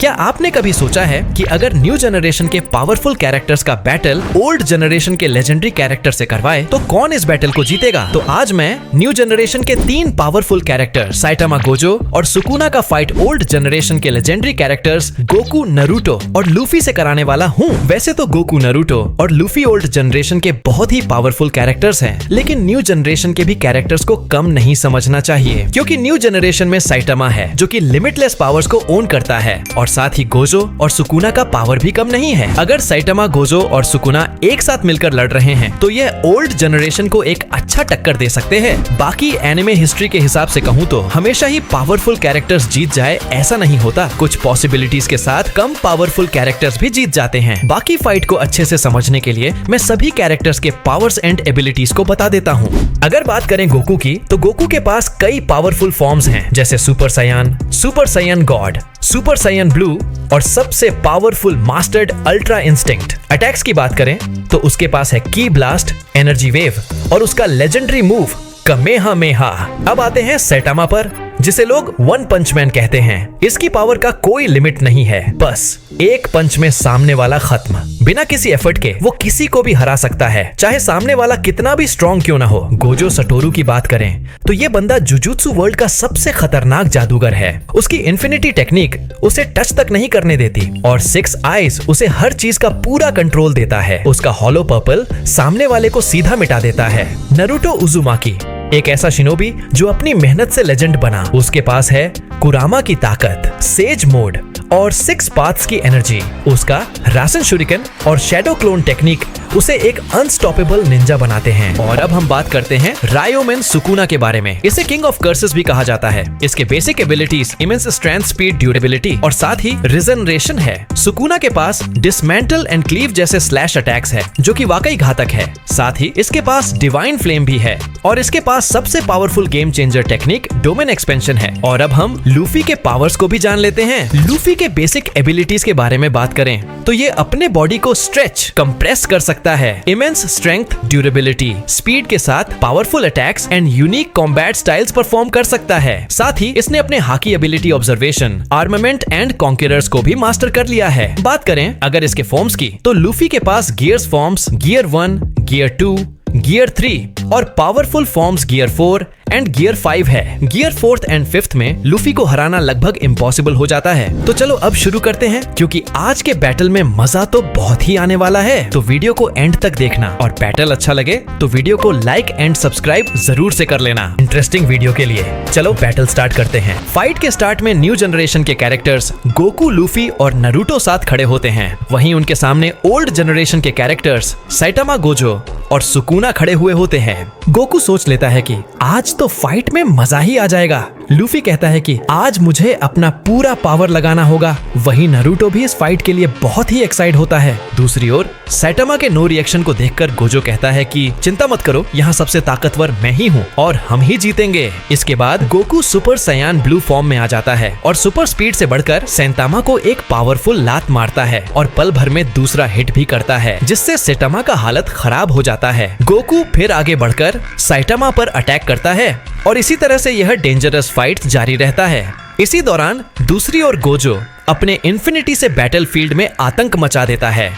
क्या आपने कभी सोचा है कि अगर न्यू जनरेशन के पावरफुल कैरेक्टर्स का बैटल ओल्ड जनरेशन के लेजेंडरी कैरेक्टर से करवाए तो कौन इस बैटल को जीतेगा? तो आज मैं न्यू जनरेशन के 3 पावरफुल कैरेक्टर साइटामा गोजो और सुकुना का फाइट ओल्ड जनरेशन के लेजेंडरी कैरेक्टर्स गोकू, नारुतो और लूफी से कराने वाला हूँ। वैसे तो गोकू, नारुतो और लूफी ओल्ड जनरेशन के बहुत ही पावरफुल कैरेक्टर्स हैं, लेकिन न्यू जनरेशन के भी कैरेक्टर्स को कम नहीं समझना चाहिए, क्योंकि न्यू जनरेशन में साइटामा है जो कि लिमिटलेस पावर्स को ओन करता है और साथ ही गोजो और सुकुना का पावर भी कम नहीं है। अगर साइटामा, गोजो और सुकुना एक साथ मिलकर लड़ रहे हैं तो यह ओल्ड जनरेशन को एक अच्छा टक्कर दे सकते हैं। बाकी एनिमे हिस्ट्री के हिसाब से कहूँ तो हमेशा ही पावरफुल कैरेक्टर्स जीत जाए ऐसा नहीं होता। कुछ पॉसिबिलिटीज के साथ कम पावरफुल कैरेक्टर्स भी जीत जाते हैं। बाकी फाइट को अच्छे से समझने के लिए मैं सभी कैरेक्टर्स के पावर्स एंड एबिलिटीज को बता देता हूँ। अगर बात करें गोकू की, तो गोकू के पास कई पावरफुल फॉर्म्स हैं, जैसे सुपर साइयन गॉड, सुपर साइयन ब्लू और सबसे powerful mastered ultra instinct. Attacks की बात करें तो उसके पास है की ब्लास्ट, एनर्जी वेव और उसका लेजेंडरी मूव कमेहामेहा। अब आते हैं साइटामा पर, जिसे लोग वन पंच मैन कहते हैं। इसकी पावर का कोई लिमिट नहीं है, बस एक पंच में सामने वाला खत्म। बिना किसी एफर्ट के वो किसी को भी हरा सकता है, चाहे सामने वाला कितना भी स्ट्रॉन्ग क्यों ना हो। गोजो सटोरू की बात करें तो ये बंदा जुजुत्सु वर्ल्ड का सबसे खतरनाक जादूगर है। उसकी इन्फिनिटी टेक्निक उसे टच तक नहीं करने देती और 6 आइज उसे हर चीज का पूरा कंट्रोल देता है। उसका हॉलो पर्पल सामने वाले को सीधा मिटा देता है। नारुतो उजुमाकी, एक ऐसा शिनोबी जो अपनी मेहनत से लेजेंड बना। उसके पास है कुरामा की ताकत, सेज मोड और 6 पाथ्स की एनर्जी। उसका रासन शुरिकन और शैडो क्लोन टेक्निक उसे एक अनस्टॉपेबल निंजा बनाते हैं। और अब हम बात करते हैं रायोमेन सुकुना के बारे में। इसे किंग ऑफ कर्सेस भी कहा जाता है। इसके basic abilities immense strength, speed, durability और साथ ही रिजनरेशन है। सुकुना के पास डिसमेंटल एंड क्लीव जैसे स्लैश अटैक्स है जो कि वाकई घातक है। साथ ही इसके पास डिवाइन फ्लेम भी है और इसके पास सबसे powerful game changer technique domain expansion है। और अब हम लूफी के पावर्स को भी जान लेते हैं। लूफी के बेसिक एबिलिटीज के बारे में बात करें तो ये अपने बॉडी को स्ट्रेच, कंप्रेस कर सकता है। इमेंस स्ट्रेंथ, ड्यूरेबिलिटी, स्पीड के साथ powerful attacks and unique combat styles perform कर सकता है। साथ ही इसने अपने hockey ability observation, armament and conquerors को भी मास्टर कर लिया है। बात करें अगर इसके फॉर्म्स की तो लूफी के पास gears forms gear 1, gear 2, gear 3 और powerful forms gear 4 and gear 5 है। गियर 4th एंड 5th में लूफी को हराना लगभग इम्पॉसिबल हो जाता है। तो चलो अब शुरू करते हैं, क्योंकि आज के बैटल में मजा तो बहुत ही आने वाला है। तो वीडियो को एंड तक देखना और बैटल अच्छा लगे तो वीडियो को लाइक एंड सब्सक्राइब जरूर से कर लेना इंटरेस्टिंग वीडियो के लिए। चलो बैटल स्टार्ट करते हैं। फाइट के स्टार्ट में न्यू जनरेशन के कैरेक्टर्स गोकू, लूफी और नारुतो साथ खड़े होते हैं। वहीं उनके सामने ओल्ड जनरेशन के कैरेक्टर्स साइटामा, गोजो और सुकुना खड़े हुए होते हैं। गोकू सोच लेता है कि आज तो फाइट में मजा ही आ जाएगा। लूफी कहता है कि आज मुझे अपना पूरा पावर लगाना होगा। वहीं नारुतो भी इस फाइट के लिए बहुत ही एक्साइट होता है। दूसरी ओर साइटामा के नो रिएक्शन को देखकर गोजो कहता है कि चिंता मत करो, यहाँ सबसे ताकतवर मैं ही हूँ और हम ही जीतेंगे। इसके बाद गोकू सुपर साइयन ब्लू फॉर्म में आ जाता है और सुपर स्पीड से बढ़कर सैंतामा को एक पावरफुल लात मारता है और पल भर में दूसरा हिट भी करता है, जिससे सैंतामा का हालत खराब हो जाता है। गोकू फिर आगे बढ़कर साइटामा पर अटैक करता है और इसी तरह से यह डेंजरस फाइट जारी रहता है। इसी दौरान दूसरी ओर गोजो अपने इन्फिनिटी से बैटलफील्ड में आतंक मचा देता है।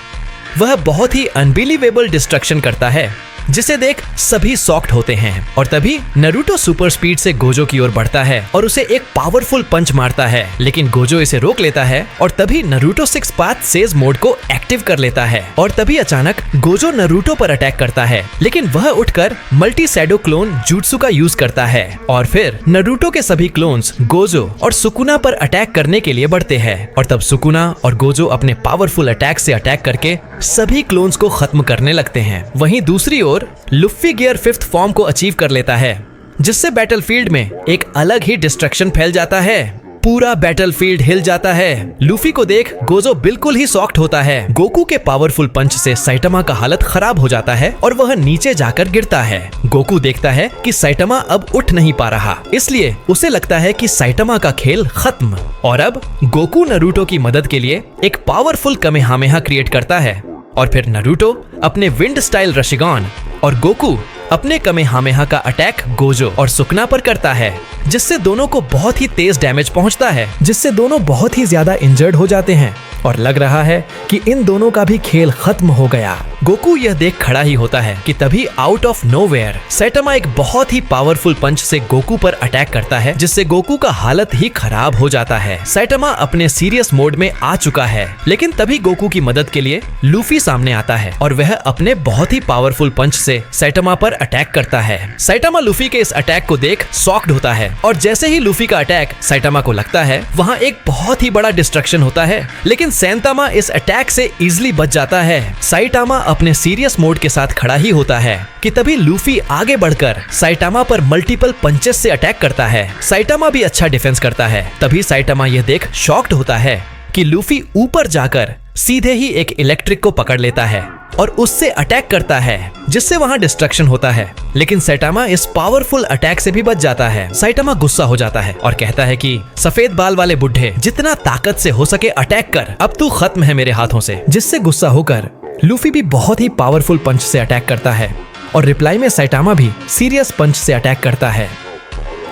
वह बहुत ही अनबिलीवेबल डिस्ट्रक्शन करता है जिसे देख सभी शॉक्ड होते हैं। और तभी नारुतो सुपर स्पीड से गोजो की ओर बढ़ता है और उसे एक पावरफुल पंच मारता है, लेकिन गोजो इसे रोक लेता है और तभी नारुतो 6 पाथ सेज मोड को एक्टिव कर लेता है। और तभी अचानक गोजो नारुतो पर अटैक करता है, लेकिन वह उठकर मल्टी शैडो क्लोन जुत्सु का यूज करता है और फिर नारुतो के सभी क्लोन्स गोजो और सुकुना पर अटैक करने के लिए बढ़ते हैं। और तब सुकुना और गोजो अपने पावरफुल अटैक से अटैक करके सभी क्लोन्स को खत्म करने लगते हैं। वहीं दूसरी ओर लूफी गियर 5th फॉर्म को अचीव कर लेता है, जिससे बैटलफील्ड में एक अलग ही डिस्ट्रक्शन फैल जाता है। पूरा बैटलफील्ड हिल जाता है। लूफी को देख गोजो बिल्कुल ही शॉक्ड होता है। गोकू के पावरफुल पंच से साइटामा का हालत खराब हो जाता है और वह नीचे जाकर गिरता है। गोकू देखता है कि साइटामा अब उठ नहीं पा रहा, इसलिए उसे लगता है कि साइटामा का खेल खत्म। और अब गोकू नारुतो की मदद के लिए एक पावरफुल कमेहामेहा क्रिएट करता है और फिर नारुतो अपने विंड स्टाइल रशिगॉन और गोकू अपने कमेहामेहा का अटैक गोजो और सुकुना पर करता है, जिससे दोनों को बहुत ही तेज डैमेज पहुंचता है, जिससे दोनों बहुत ही ज्यादा इंजर्ड हो जाते हैं और लग रहा है कि इन दोनों का भी खेल खत्म हो गया। गोकू यह देख खड़ा ही होता है कि तभी आउट ऑफ नोवेयर सैटामा एक बहुत ही पावरफुल पंच से गोकू पर अटैक करता है, जिससे गोकू का हालत ही खराब हो जाता है। सैटामा अपने सीरियस मोड में आ चुका है, लेकिन तभी गोकू की मदद के लिए लूफी सामने आता है और वह अपने बहुत ही पावरफुल पंच से सैटामा पर अटैक करता है। सैटामा लूफी के इस अटैक को देख शॉक्ड होता है और जैसे ही लूफी का अटैक सैटामा को लगता है, वहाँ एक बहुत ही बड़ा डिस्ट्रक्शन होता है, लेकिन सैंतामा इस अटैक से इजीली बच जाता है। सैटामा अपने सीरियस मोड के साथ खड़ा ही होता है कि तभी लूफी आगे बढ़कर सैटामा पर मल्टीपल पंचेस से अटैक करता है। सैटामा भी अच्छा डिफेंस करता है। तभी सैटामा यह देख शॉक्ड होता है कि लूफी ऊपर जाकर सीधे ही एक इलेक्ट्रिक को पकड़ लेता है और उससे अटैक करता है, जिससे वहां डिस्ट्रक्शन होता है, लेकिन सैटामा इस पावरफुल अटैक से भी बच जाता है। सैटामा गुस्सा हो जाता है और कहता है कि सफेद बाल वाले बुढ़े, जितना ताकत से हो सके अटैक कर, अब तू खत्म है मेरे हाथों से। जिससे गुस्सा होकर लूफी भी बहुत ही पावरफुल पंच से अटैक करता है और रिप्लाई में सैटामा भी सीरियस पंच से अटैक करता है।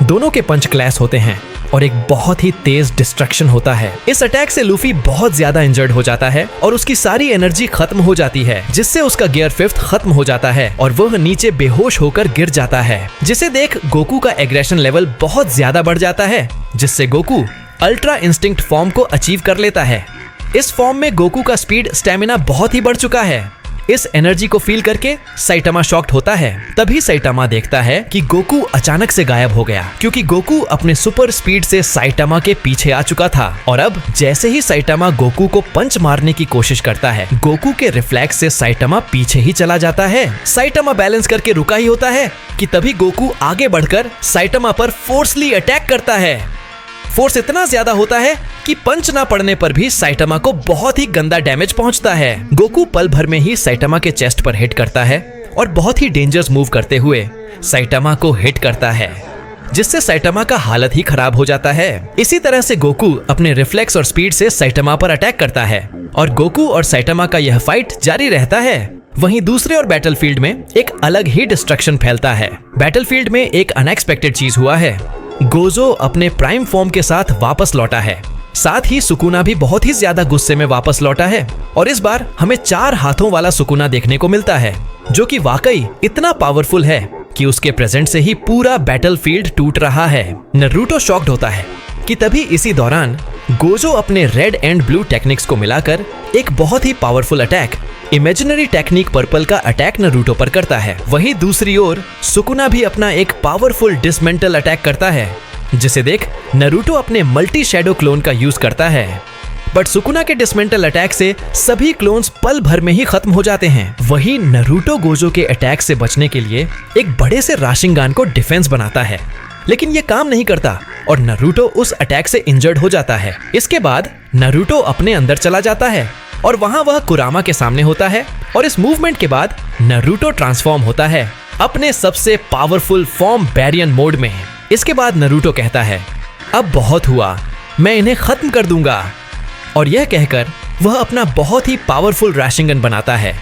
दोनों के पंच क्लैश होते हैं और एक बहुत ही तेज डिस्ट्रक्शन होता है। इस अटैक से लूफी बहुत ज्यादा इंजर्ड हो जाता है और उसकी सारी एनर्जी खत्म हो जाती है, जिससे उसका गियर 5th खत्म हो जाता है और वह नीचे बेहोश होकर गिर जाता है। जिसे देख गोकू का एग्रेशन लेवल बहुत ज्यादा बढ़ जाता है, जिससे गोकू अल्ट्रा इंस्टिंक्ट फॉर्म को अचीव कर लेता है। इस फॉर्म में गोकू का स्पीड स्टेमिना बहुत ही बढ़ चुका है। इस एनर्जी को फील करके सैटामा शॉक्ड होता है। तभी सैटामा देखता है कि गोकू अचानक से गायब हो गया, क्योंकि गोकू अपने सुपर स्पीड से सैटामा के पीछे आ चुका था। और अब जैसे ही सैटामा गोकू को पंच मारने की कोशिश करता है, गोकू के रिफ्लेक्स से सैटामा पीछे ही चला जाता है। सैटामा बैलेंस करके रुका ही होता है कि तभी गोकू आगे बढ़कर सैटामा पर फोर्सली अटैक करता है। फोर्स इतना ज्यादा होता है कि पंच ना पड़ने पर भी सैटामा को बहुत ही गंदा डैमेज पहुंचता है। गोकू पल भर में ही सैटामा के चेस्ट पर हिट करता है और बहुत ही डेंजरस मूव करते हुए सैटामा को हिट करता है, जिससे सैटामा का हालत ही खराब हो जाता है। इसी तरह से गोकू अपने रिफ्लेक्स और स्पीड से सैटामा पर अटैक करता है और गोकू और सैटामा का यह फाइट जारी रहता है। वहीं दूसरे और बैटलफील्ड में एक अलग ही डिस्ट्रक्शन फैलता है। बैटलफील्ड में एक अनएक्सपेक्टेड चीज हुआ है। गोजो अपने प्राइम फॉर्म के साथ वापस लौटा है। साथ ही सुकुना भी बहुत ही ज्यादा गुस्से में वापस लौटा है और इस बार हमें 4 हाथों वाला सुकुना देखने को मिलता है, जो कि वाकई इतना पावरफुल है कि उसके प्रेजेंट से ही पूरा बैटलफील्ड टूट रहा है। नारुतो शॉक्ड होता है कि तभी इसी दौरान गोजो अपने रेड एंड ब्लू टेक्निक्स को मिलाकर एक बहुत ही powerful attack imaginary technique purple का अटैक नारुतो पर करता है। वहीं दूसरी ओर सुकुना भी अपना एक पावरफुल डिसमेंटल अटैक करता है, जिसे देख नारुतो अपने मल्टी शैडो क्लोन का यूज करता है। बट सुकुना के डिसमेंटल अटैक से सभी क्लोन्स पल भर में ही खत्म हो जाते हैं। वहीं नारुतो गोजो के अटैक से बचने के लिए एक बड़े से राशिंगान को डिफेंस बनाता है, लेकिन ये काम नहीं करता और नारुतो उस अटैक से इंजर्ड हो जाता है। इसके बाद नारुतो अपने अंदर चला जाता है और वहां वह कुरामा के सामने होता है और इस मूवमेंट के बाद नारुतो ट्रांसफॉर्म होता है अपने सबसे पावरफुल फॉर्म बैरियन मोड में। इसके बाद नारुतो कहता है, अब बहुत हुआ, मैं इन्हें खत्म कर दूंगा। और यह कहकर वह अपना बहुत ही पावरफुल राशिंगन बनाता है,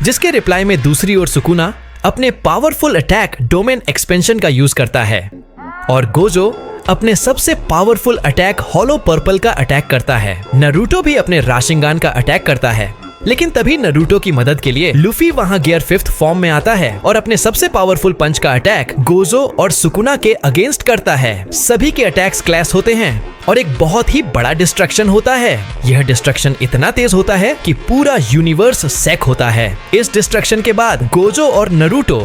जिसके रिप्लाई में दूसरी ओर सुकुना अपने पावरफुल अटैक डोमेन एक्सपेंशन का यूज करता है और गोजो अपने सबसे पावरफुल अटैक हॉलो पर्पल का अटैक करता है। नारुतो भी अपने राशिंगान का अटैक करता है, लेकिन तभी नारुतो की मदद के लिए लूफी वहां गियर 5th फॉर्म में आता है और अपने सबसे पावरफुल पंच का अटैक गोजो और सुकुना के अगेंस्ट करता है। सभी के अटैक्स क्लैश होते हैं और एक बहुत ही बड़ा डिस्ट्रक्शन होता है। यह डिस्ट्रक्शन इतना तेज होता है कि पूरा यूनिवर्स सेक होता है। इस डिस्ट्रक्शन के बाद गोजो और नारुतो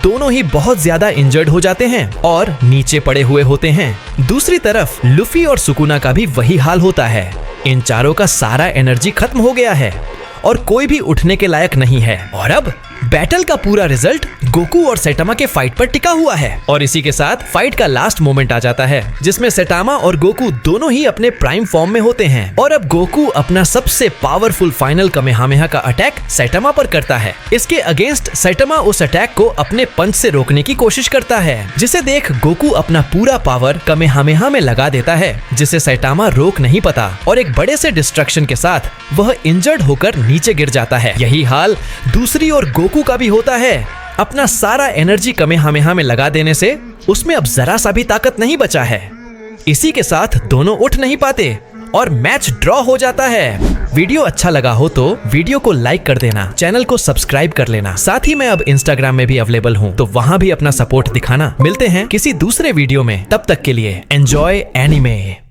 दोनों ही बहुत ज्यादा इंजर्ड हो जाते हैं और नीचे पड़े हुए होते हैं। दूसरी तरफ लूफी और सुकुना का भी वही हाल होता है। इन चारों का सारा एनर्जी खत्म हो गया है और कोई भी उठने के लायक नहीं है। और अब बैटल का पूरा रिजल्ट गोकू और सैटामा के फाइट पर टिका हुआ है और इसी के साथ फाइट का लास्ट मोमेंट आ जाता है, जिसमें सैटामा और गोकू दोनों ही अपने प्राइम फॉर्म में होते हैं। और अब गोकू अपना सबसे पावरफुल फाइनल कमेहामेहा का अटैक सैटामा पर करता है। इसके अगेंस्ट सैटामा उस अटैक को अपने पंच से रोकने की कोशिश करता है, जिसे देख गोकू अपना पूरा पावर कमेहामेहा में लगा देता है, जिसे सैटामा रोक नहीं पाता और एक बड़े से डिस्ट्रक्शन के साथ वह इंजर्ड होकर नीचे गिर जाता है। यही हाल दूसरी ओर गोकू का भी होता है। अपना सारा एनर्जी कामेहामेहा में लगा देने से उसमें अब जरा सा भी ताकत नहीं बचा है। इसी के साथ दोनों उठ नहीं पाते और मैच ड्रॉ हो जाता है। वीडियो अच्छा लगा हो तो वीडियो को लाइक कर देना, चैनल को सब्सक्राइब कर लेना। साथ ही मैं अब इंस्टाग्राम में भी अवेलेबल हूँ, तो वहाँ भी अपना सपोर्ट दिखाना। मिलते हैं किसी दूसरे वीडियो में, तब तक के लिए एंजॉय एनीमे।